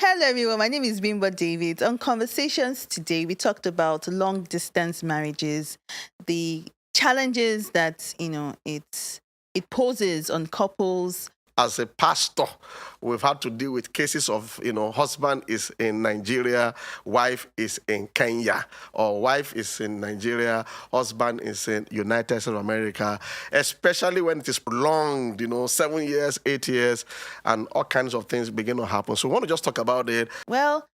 Hello, everyone. My name is Bimbo Davids. On Conversations today, we talked about long distance marriages, the challenges that it poses on couples. As a pastor, we've had to deal with cases of, husband is in Nigeria, wife is in Kenya, or wife is in Nigeria, husband is in United States of America, especially when it is prolonged, 7 years, 8 years, and all kinds of things begin to happen. So we want to just talk about it. Well,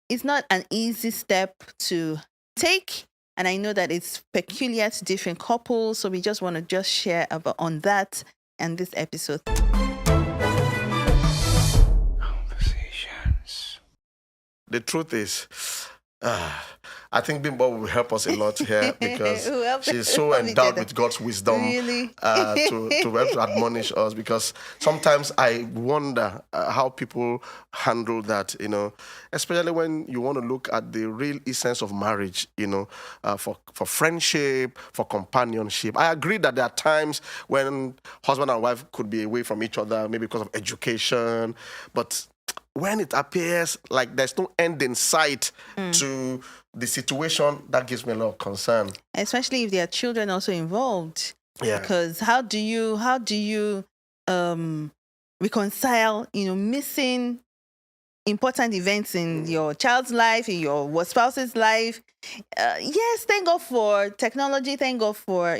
it's not an easy step to take, and I know that it's peculiar to different couples, so we just want to just share on that in this episode. The truth is, I think Bimbo will help us a lot here because she's so endowed with God's wisdom Really? to help to admonish us. Because sometimes I wonder how people handle that, especially when you want to look at the real essence of marriage, for friendship, for companionship. I agree that there are times when husband and wife could be away from each other, maybe because of education, but when it appears like there's no end in sight to the situation, that gives me a lot of concern. Especially if there are children also involved. Yeah. Because how do you reconcile, missing important events in your child's life, in your spouse's life? Yes, thank God for technology. Thank God for,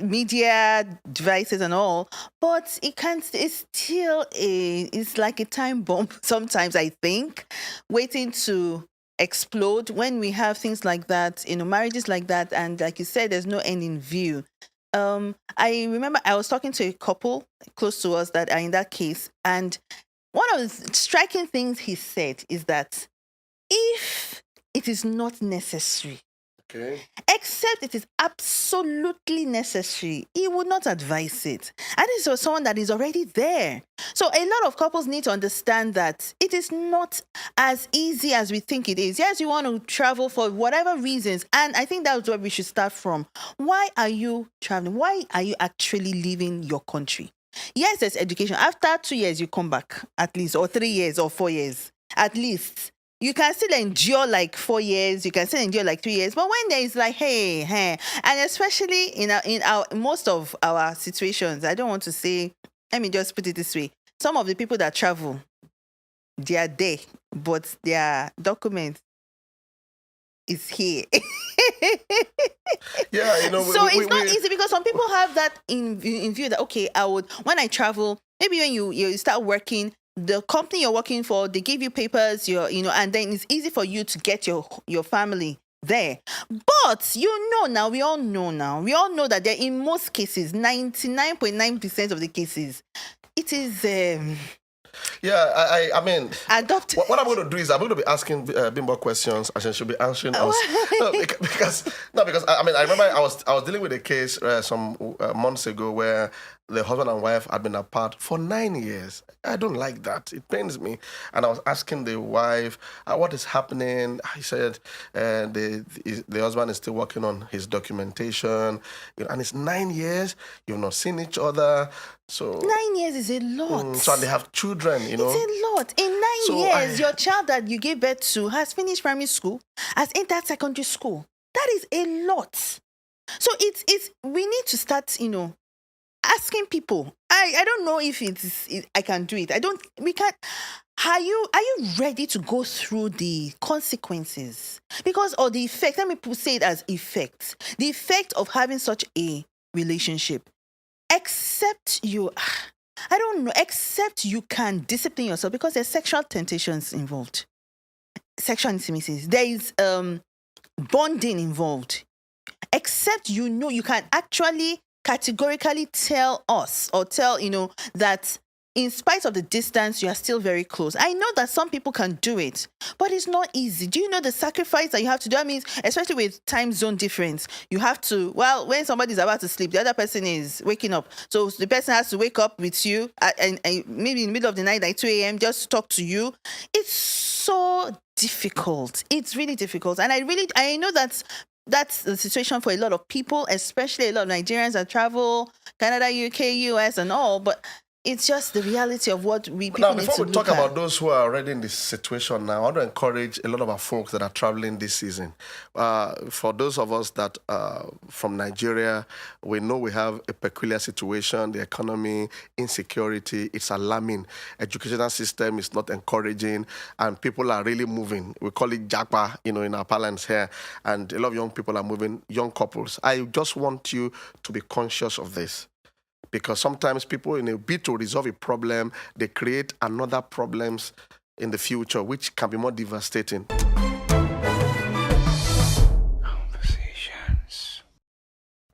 media devices and all, but it's still it's like a time bomb sometimes, I think, waiting to explode when we have things like that, marriages like that, and like you said, there's no end in view. I remember I was talking to a couple close to us that are in that case, and one of the striking things he said is that if it is not necessary, Okay. except it is absolutely necessary, he would not advise it. And this was someone that is already there. So a lot of couples need to understand that it is not as easy as we think it is. Yes, you want to travel for whatever reasons. And I think that's where we should start from. Why are you traveling? Why are you actually leaving your country? Yes, there's education. After 2 years, you come back at least, or 3 years or 4 years at least. You can still endure like 4 years. You can still endure like 3 years. But when there is like, hey, and especially in our most of our situations, I don't want to say, let me just put it this way. Some of the people that travel, they are there, but their document is here. Yeah, So it's not easy because some people have that in view that, okay, when I travel, maybe when you start working, the company you're working for, they give you papers, and then it's easy for you to get your family there. But we all know that in most cases, 99.9% of the cases, it is Yeah, I mean, adopted. what I'm going to do is I'm going to be asking Bimbo questions, and she should be answering us. because I remember I was dealing with a case some months ago where the husband and wife had been apart for 9 years. I don't like that. It pains me. And I was asking the wife, what is happening? He said the husband is still working on his documentation, and it's 9 years. You've not seen each other. So 9 years is a lot. So they have children, It's a lot. In 9 years, your child that you gave birth to has finished primary school, has entered secondary school. That is a lot. So we need to start, asking people. I don't know if I can do it. We can't. Are you ready to go through the consequences? Or the effect, let me say it as effect. The effect of having such a relationship. Except you can discipline yourself, because there's sexual temptations involved. Sexual intimacies. There is bonding involved. Except you can actually categorically tell us or tell, that in spite of the distance, you are still very close. I know that some people can do it, but it's not easy. Do you know the sacrifice that you have to do? I mean, especially with time zone difference, you have to, when somebody's about to sleep, the other person is waking up. So the person has to wake up with you and maybe in the middle of the night, like 2 a.m., just to talk to you. It's so difficult. It's really difficult. And I know that's the situation for a lot of people, especially a lot of Nigerians that travel, Canada, UK, US, and all. But it's just the reality of what people Now, need before to we talk look at. about those who are already in this situation now, I want to encourage a lot of our folks that are traveling this season. For those of us that from Nigeria, we know we have a peculiar situation, the economy, insecurity, it's alarming. Educational system is not encouraging, and people are really moving. We call it japa, in our parlance here, and a lot of young people are moving, young couples. I just want you to be conscious of this. Because sometimes people, in a bid to resolve a problem, they create another problems in the future, which can be more devastating. Conversations.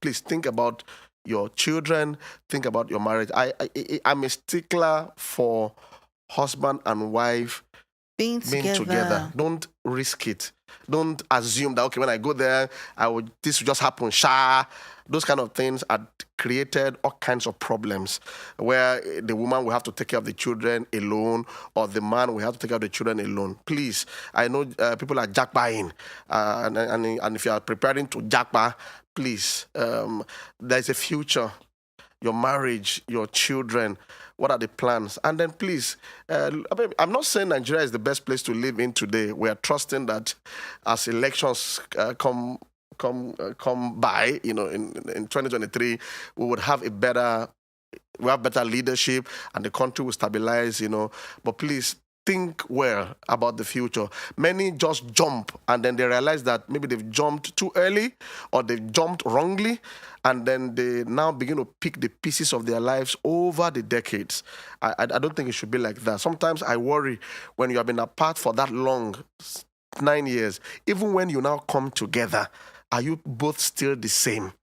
Please think about your children. Think about your marriage. I'm a stickler for husband and wife Being together. Don't risk it. Don't assume that, okay, when I go there, this will just happen. Those kind of things are created all kinds of problems where the woman will have to take care of the children alone, or the man will have to take care of the children alone. Please, I know people are jackpying, and if you are preparing to jackpot, please, there's a future. Your marriage, your children, what are the plans? And then please, I'm not saying Nigeria is the best place to live in today. We are trusting that as elections come by, in 2023, we would have better leadership and the country will stabilize, But please, think well about the future. Many just jump and then they realize that maybe they've jumped too early or they've jumped wrongly, and then they now begin to pick the pieces of their lives over the decades. I don't think it should be like that. Sometimes I worry when you have been apart for that long, 9 years, even when you now come together, are you both still the same?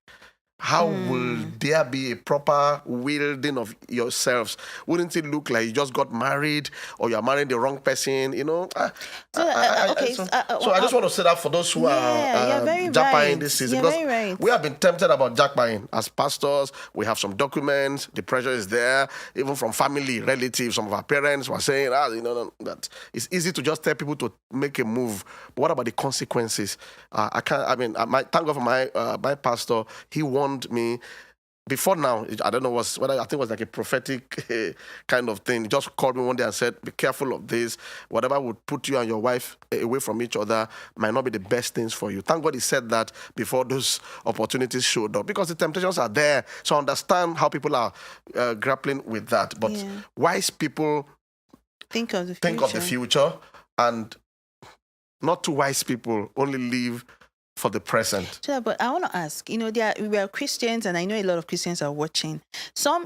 How will there be a proper wielding of yourselves? Wouldn't it look like you just got married or you're marrying the wrong person, So I just want to say that for those who are jackpying this season. Because we have been tempted about jackpying. As pastors, we have some documents. The pressure is there. Even from family, relatives, some of our parents were saying, that it's easy to just tell people to make a move. But what about the consequences? Thank God for my pastor. He warned me before now. I don't know whether I think it was like a prophetic kind of thing. He just called me one day and said, be careful of this. Whatever would put you and your wife away from each other might not be the best things for you. Thank God he said that before those opportunities showed up, because the temptations are there. So I understand how people are grappling with that. But wise people think of the future, and not too wise people only live for the present. Sure, but I want to ask, we are Christians, and I know a lot of Christians are watching.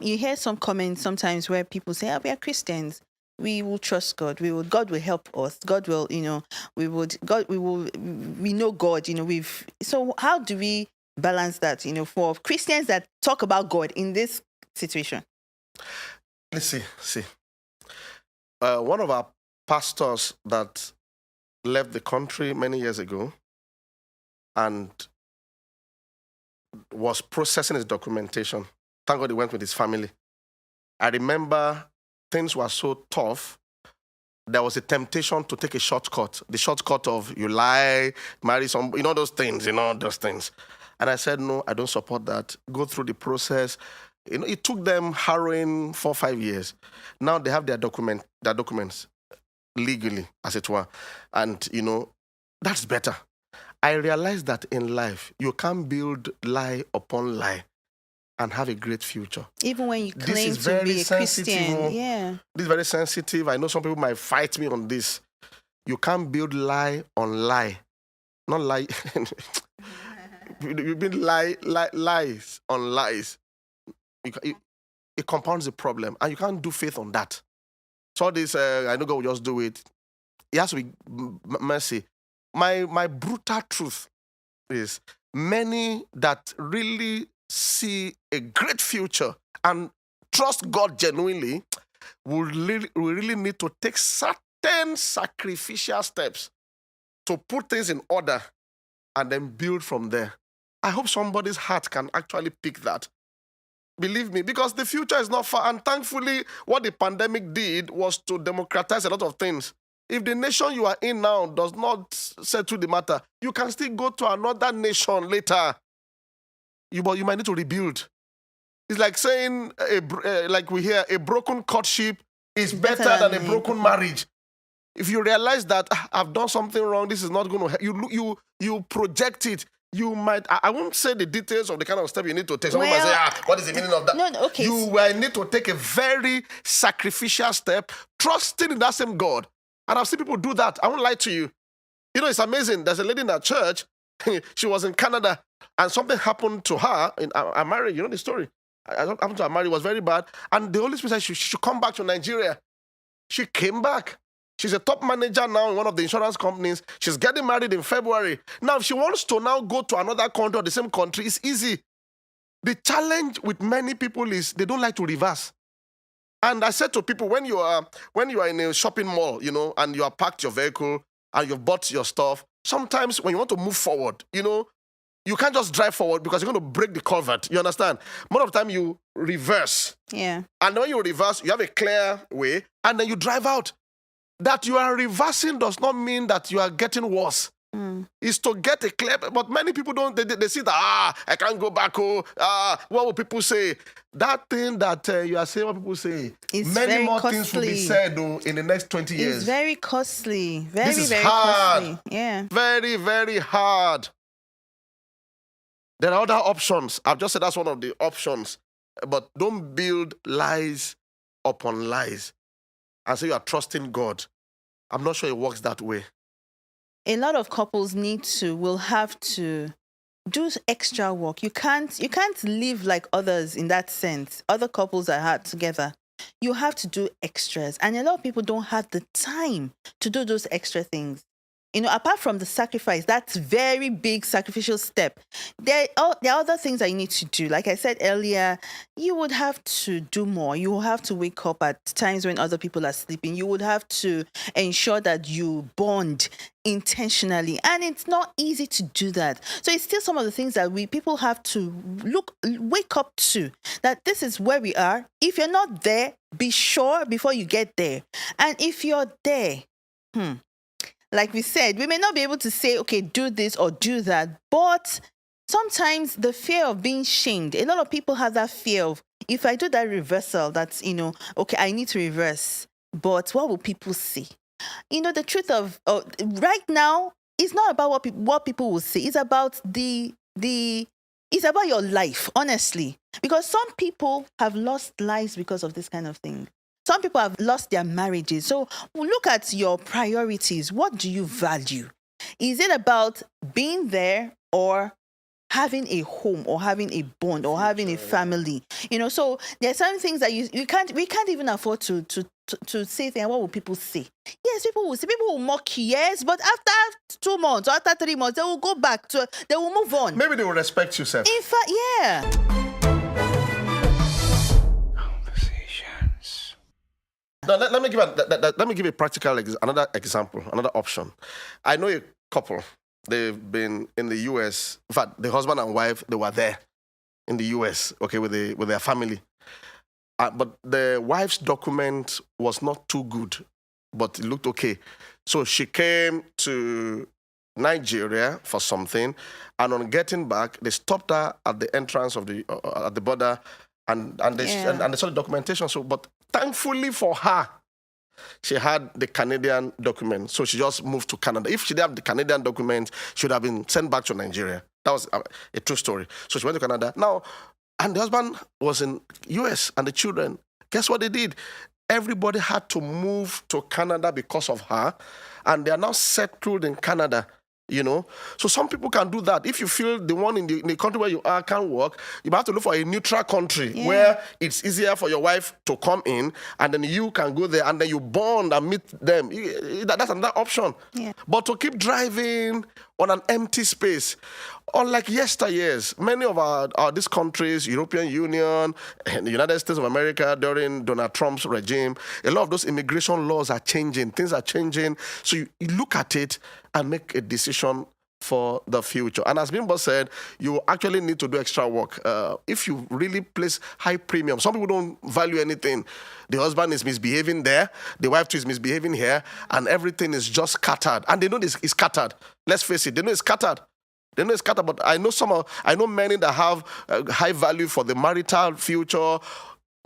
You hear some comments sometimes where people say, we are Christians. We will trust God. God will help us. God will, we know God, so how do we balance that, for Christians that talk about God in this situation? Let's see. One of our pastors that left the country many years ago and was processing his documentation. Thank God he went with his family. I remember things were so tough, there was a temptation to take a shortcut. The shortcut of you lie, marry some, those things. And I said, no, I don't support that. Go through the process. It took them harrowing 4 or 5 years. Now they have their documents legally, as it were. And, that's better. I realized that in life, you can't build lie upon lie and have a great future. Even when you claim to be a Christian. Yeah. This is very sensitive. I know some people might fight me on this. You can't build lie on lie. Not lie. You build lies on lies. It compounds the problem. And you can't do faith on that. So this, I know God will just do it. It has to be mercy. My brutal truth is many that really see a great future and trust God genuinely will really need to take certain sacrificial steps to put things in order and then build from there. I hope somebody's heart can actually pick that. Believe me, because the future is not far. And thankfully, what the pandemic did was to democratize a lot of things. If the nation you are in now does not settle the matter, you can still go to another nation later. But you might need to rebuild. It's like saying, like we hear, a broken courtship is better Better than a than broken marriage. If you realize that I've done something wrong, this is not going to help, you project it. You might, I won't say the details of the kind of step you need to take. Someone might say, what is the meaning of that? No, okay. You need to take a very sacrificial step, trusting in that same God. And I've seen people do that. I won't lie to you. You know, it's amazing. There's a lady in our church. She was in Canada, and something happened to her in our marriage. You know the story. Happened to her marriage. It was very bad. And the Holy Spirit said she should come back to Nigeria. She came back. She's a top manager now in one of the insurance companies. She's getting married in February. Now, if she wants to now go to another country or the same country, it's easy. The challenge with many people is they don't like to reverse. And I said to people, when you are in a shopping mall, you know, and you have parked your vehicle and you've bought your stuff, sometimes when you want to move forward, you know, you can't just drive forward because you're going to break the culvert. You understand? Most of the time you reverse. Yeah. And when you reverse, you have a clear way, and then you drive out. That you are reversing does not mean that you are getting worse. It's to get a clear, but many people don't, they see that, I can't go back, what will people say? That thing that you are saying, what people say, it's many more costly. things will be said in the next 20 years. It's very costly. Very, this is very hard. costly. Yeah. Very, very hard. There are other options. I've just said that's one of the options. But don't build lies upon lies and say you are trusting God. I'm not sure it works that way. A lot of couples will have to do extra work. You can't live like others in that sense. Other couples that are together. You have to do extras. And a lot of people don't have the time to do those extra things. You know, apart from the sacrifice, that's very big sacrificial step. There are other things that you need to do. Like I said earlier, you would have to do more. You will have to wake up at times when other people are sleeping. You would have to ensure that you bond intentionally. And it's not easy to do that. So it's still some of the things that people have to wake up to, that this is where we are. If you're not there, be sure before you get there. And if you're there, like we said, we may not be able to say, okay, do this or do that, but sometimes the fear of being shamed, a lot of people have that fear of, if I do that reversal, that's, you know, okay, I need to reverse, but what will people say? You know, the truth of right now, it's not about what people will say. It's about it's about your life, honestly, because some people have lost lives because of this kind of thing. Some people have lost their marriages. So look at your priorities. What do you value? Is it about being there or having a home or having a bond or having a family? You know, so there are some things that we can't even afford to say things. What will people say? Yes, people will say, people will mock you, yes, but after 2 months or after 3 months, they will go back they will move on. Maybe they will respect you, Seth. In fact, yeah. Now, let me give a practical another example, another option. I know a couple. They've been in the U.S. In fact, the husband and wife, they were there in the U.S. Okay, with their family. But the wife's document was not too good, but it looked okay. So she came to Nigeria for something, and on getting back, they stopped her at the entrance of at the border, and they saw the documentation. So, but thankfully for her, she had the Canadian document, so she just moved to Canada. If she didn't have the Canadian document, she would have been sent back to Nigeria. That was a true story. So she went to Canada. Now, and the husband was in US, and the children, guess what they did? Everybody had to move to Canada because of her, and they are now settled in Canada. You know, so some people can do that. If you feel the one in the country where you are can't work, you have to look for a neutral country where it's easier for your wife to come in, and then you can go there and then you bond and meet them. That's another option. Yeah. But to keep driving on an empty space, unlike yesteryears, many of these countries, European Union and the United States of America during Donald Trump's regime, a lot of those immigration laws are changing. Things are changing. So you look at it and make a decision for the future. And as Bimbo said, you actually need to do extra work. If you really place high premium, some people don't value anything. The husband is misbehaving there, the wife too is misbehaving here, and everything is just scattered. And they know this is scattered. Let's face it, they know it's scattered. They know it's scattered, but I know many that have high value for the marital future.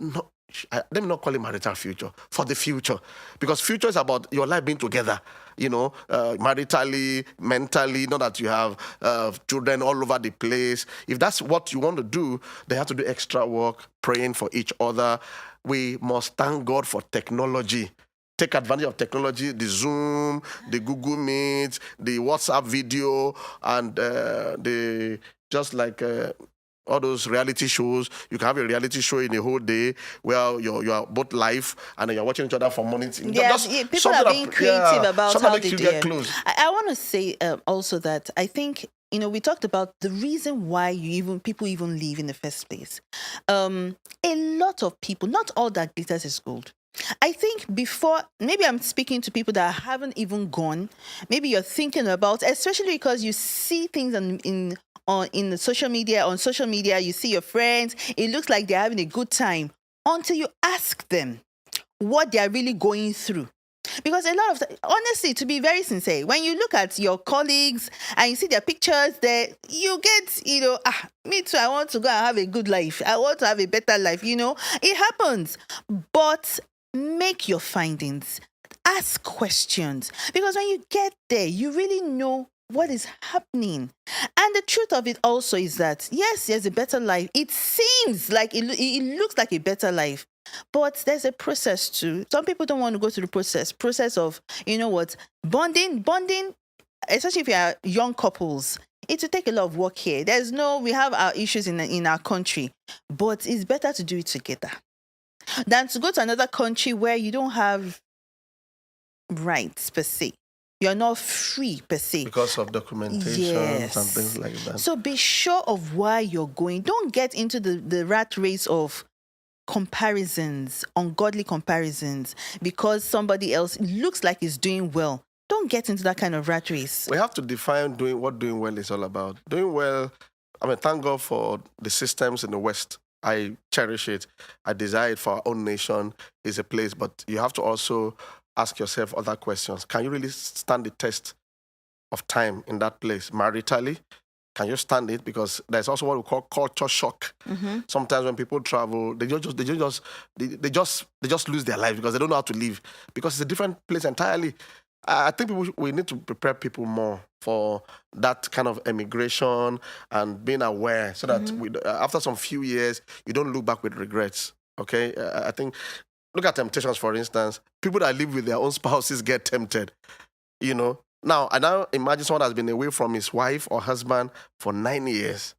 No, let me not call it marital future, for the future. Because future is about your life being together, maritally, mentally, not that you have children all over the place. If that's what you want to do, they have to do extra work, praying for each other. We must thank God for technology. Take advantage of technology, the Zoom, the Google Meet, the WhatsApp video, and all those reality shows. You can have a reality show in a whole day where you are both live and then you're watching each other for money. People are being creative about how they you do get it. close. I want to say also that I think, we talked about the reason why people even leave in the first place. A lot of people, not all that glitters is gold. I think before, maybe I'm speaking to people that haven't even gone. Maybe you're thinking about, especially because you see things on social media. On social media, you see your friends. It looks like they're having a good time until you ask them what they're really going through. Because a lot of, honestly, to be very sincere, when you look at your colleagues and you see their pictures there, you get, me too, I want to go and have a good life. I want to have a better life, It happens. But make your findings. Ask questions. Because when you get there, you really know what is happening. And the truth of it also is that, yes, there's a better life. It seems like, it looks like a better life. But there's a process too. Some people don't want to go through the process of, bonding, especially if you are young couples. It will take a lot of work here. We have our issues in our country, but it's better to do it together than to go to another country where you don't have rights per se. You're not free per se. Because of documentation and things like that. So be sure of why you're going. Don't get into the rat race of comparisons, ungodly comparisons, because somebody else looks like is doing well. Don't get into that kind of rat race. We have to define what doing well is all about. Doing well, thank God for the systems in the West. I cherish it. I desire it for our own nation. Is a place, but you have to also ask yourself other questions. Can you really stand the test of time in that place? Maritally, can you stand it? Because there's also what we call culture shock. Mm-hmm. Sometimes when people travel, they just lose their life because they don't know how to live, because it's a different place entirely. I think we need to prepare people more for that kind of emigration and being aware, so that after some few years, you don't look back with regrets. Okay? I think, look at temptations, for instance. People that live with their own spouses get tempted, Now, I now imagine someone that's been away from his wife or husband for 9 years.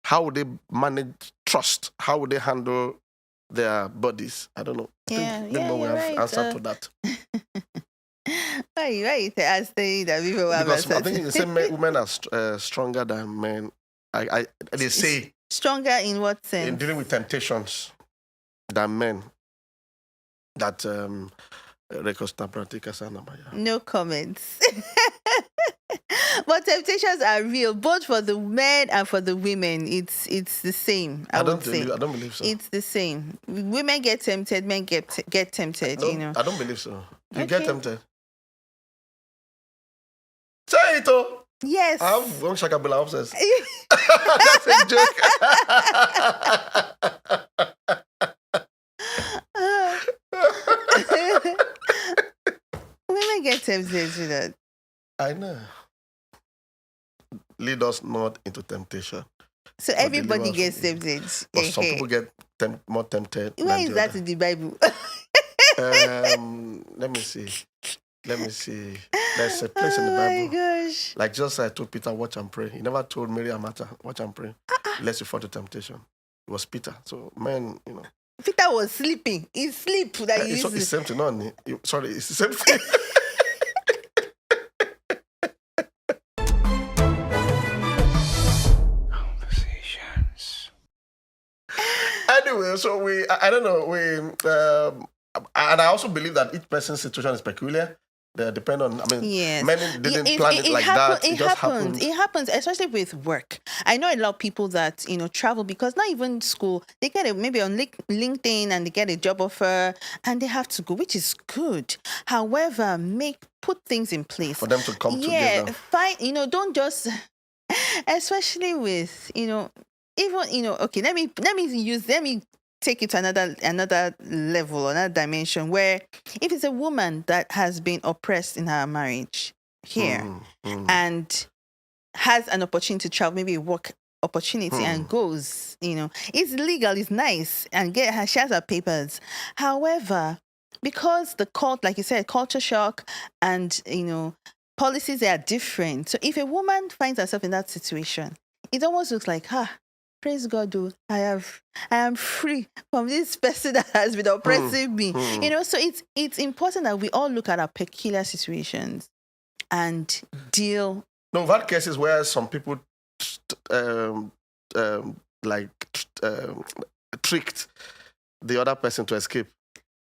How would they manage trust? How would they handle their bodies? I don't know. I think we have answered to that. Right. As they that people have because I think they say women are stronger than men. They say stronger in what sense? In dealing with temptations than men. That no comments. But temptations are real, both for the men and for the women. It's the same. I don't believe so. It's the same. Women get tempted, men get tempted. I don't believe so. You get tempted. Say it, oh. Yes. I have one shakabula upstairs. That's a joke. Women get tempted with that. I know. Lead us not into temptation. So everybody gets tempted. But some people get more tempted. Where is that in the Bible? Let me see. There's a place in the Bible. Oh my gosh. Like just I told Peter, watch and pray. He never told Mary and Martha, watch and pray. Lest you fall to temptation. It was Peter. So, man, Peter was sleeping. It's sleep that it's the same thing. No, sorry, it's the same thing. Conversations. Anyway, so I don't know, and I also believe that each person's situation is peculiar. They depend on, yes. Many didn't plan it like that. It just happens. It happens, especially with work. I know a lot of people that, travel because not even school, they get maybe on LinkedIn and they get a job offer and they have to go, which is good. However, put things in place. For them to come together. Don't just Especially with, even, okay, let me take it to another level, another dimension, where if it's a woman that has been oppressed in her marriage here and has an opportunity to travel, maybe a work opportunity, and goes, it's legal, it's nice, and she has her papers. However, because the like you said, culture shock and, policies are different. So if a woman finds herself in that situation, it almost looks like, praise God, I am free from this person that has been oppressing me. So it's important that we all look at our peculiar situations and deal. No, we've had cases where some people tricked the other person to escape.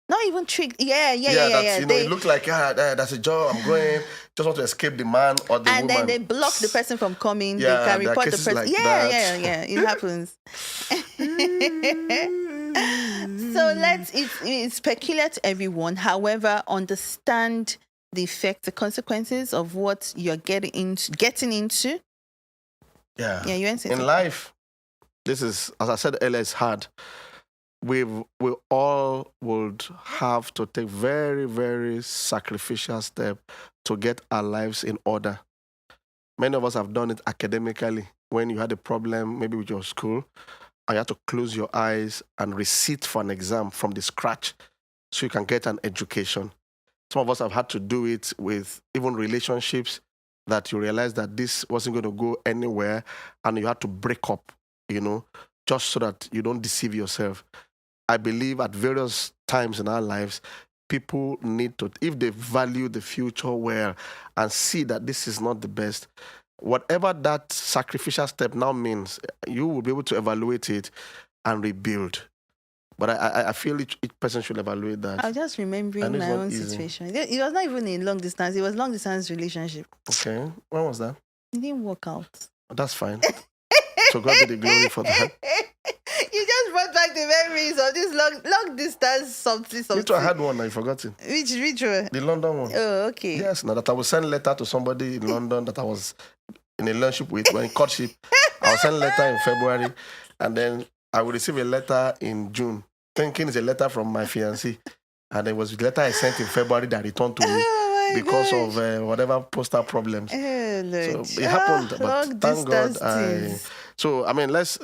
Not even tricked. Yeah. It looked like, that's a job, I'm going, just want to escape the man or the woman. And then they block the person from coming. Yeah, they can report the person. Like it happens. So it's peculiar to everyone. However, understand the effect, the consequences of what you're getting into. Yeah. Yeah, you in life, this is, as I said earlier, it's hard. We all would have to take very, very sacrificial steps to get our lives in order. Many of us have done it academically. When you had a problem, maybe with your school, and you had to close your eyes and recite for an exam from the scratch so you can get an education. Some of us have had to do it with even relationships that you realize that this wasn't going to go anywhere and you had to break up, just so that you don't deceive yourself. I believe at various times in our lives, people need to, if they value the future well and see that this is not the best, whatever that sacrificial step now means, you will be able to evaluate it and rebuild. But I feel each person should evaluate that. I was just remembering my own situation. It was not even a long distance. It was long distance relationship. Okay. When was that? It didn't work out. That's fine. So God be the glory for that. You just brought back the memories of this long distance something. Me too, I had one, I've forgotten. Which one? The London one. Oh, okay. Yes, now that I will send letter to somebody in London that I was in a relationship with, when in courtship. I'll send letter in February, and then I will receive a letter in June, thinking it's a letter from my fiancé. And it was a letter I sent in February that returned to me because of whatever postal problems. So it happened, but thank God. So I mean, let's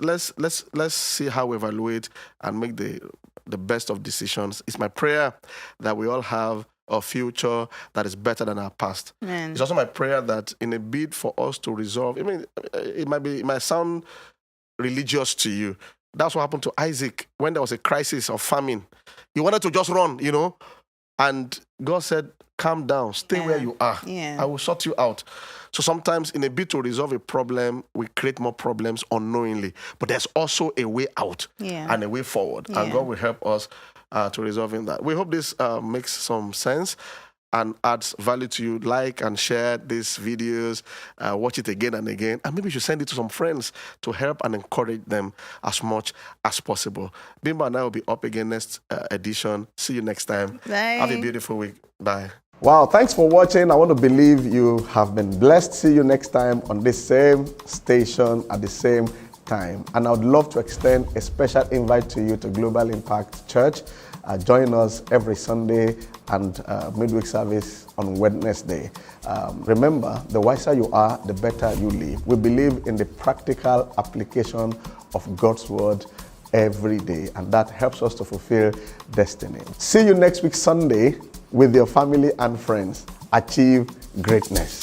see how we evaluate and make the best of decisions. It's my prayer that we all have a future that is better than our past. Man. It's also my prayer that in a bid for us to resolve, I mean, it might sound religious to you. That's what happened to Isaac when there was a crisis of famine. He wanted to just run, and God said, calm down, stay where you are. Yeah. I will sort you out. So sometimes in a bid to resolve a problem, we create more problems unknowingly. But there's also a way out and a way forward. Yeah. And God will help us to resolving that. We hope this makes some sense and adds value to you. Like and share these videos, watch it again and again, and maybe you should send it to some friends to help and encourage them as much as possible. Bimbo and I will be up again next edition. See you next time. Bye. Have a beautiful week. Bye. Wow, thanks for watching. I want to believe you have been blessed. See you next time on this same station at the same time. And I would love to extend a special invite to you to Global Impact Church. Join us every Sunday and midweek service on Wednesday. Remember, the wiser you are, the better you live. We believe in the practical application of God's word every day, and that helps us to fulfill destiny. See you next week Sunday with your family and friends. Achieve greatness.